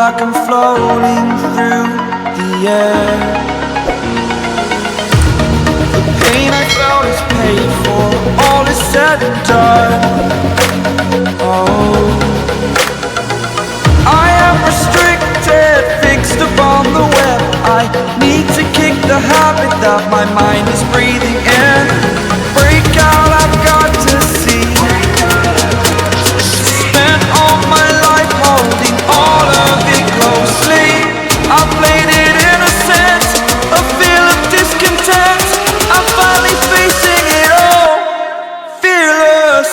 like I'm floating through the air. The pain I felt is paid for, all is said and done. Oh, I am restricted, fixed upon the web. I need to kick the habit that my mind is breathing in. Break out, I've got to see. Spent all my life holding all of it closely. I played it innocent, a feel of discontent. I'm finally facing it all, fearless.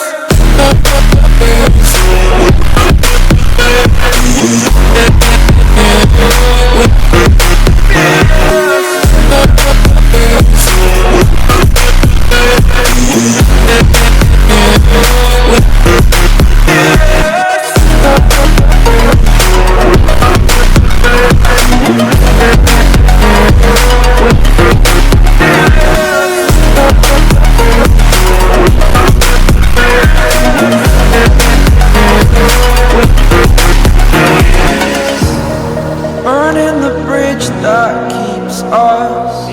Burning the bridge that keeps us.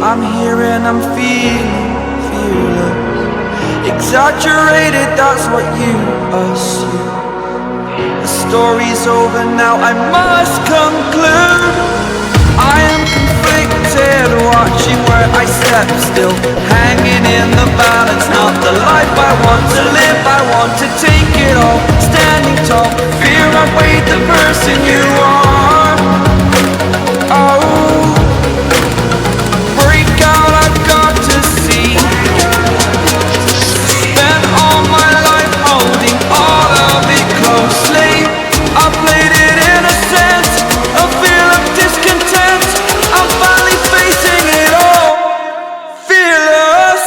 I'm here and I'm feeling fearless. Exaggerated, that's what you assume. The story's over now, I must conclude. I am conflicted, watching where I step still, hanging in the balance. Not the life I want to live, I want to take it all. Standing tall, fear I weighed the person you are. Oh, break out, I've got to see. Spent all my life holding all of it closely. I played it innocent, a feel of discontent. I'm finally facing it all, fearless.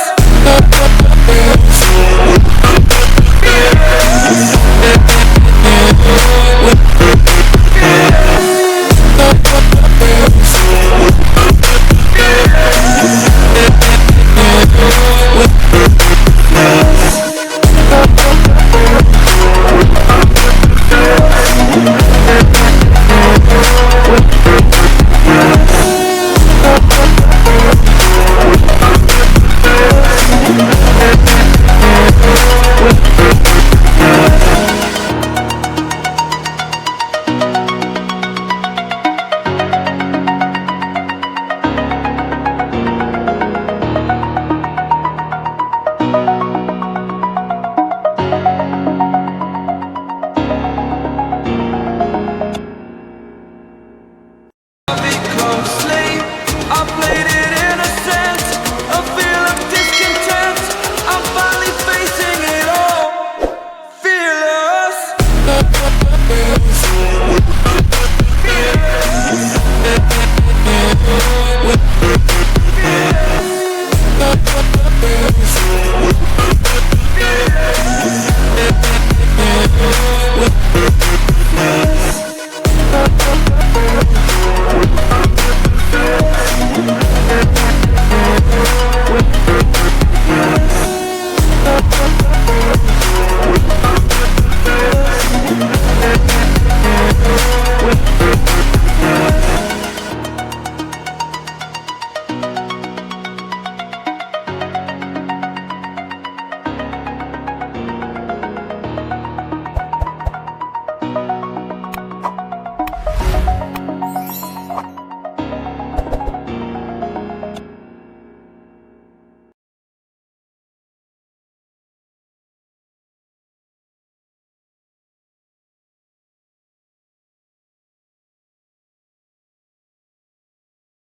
Close.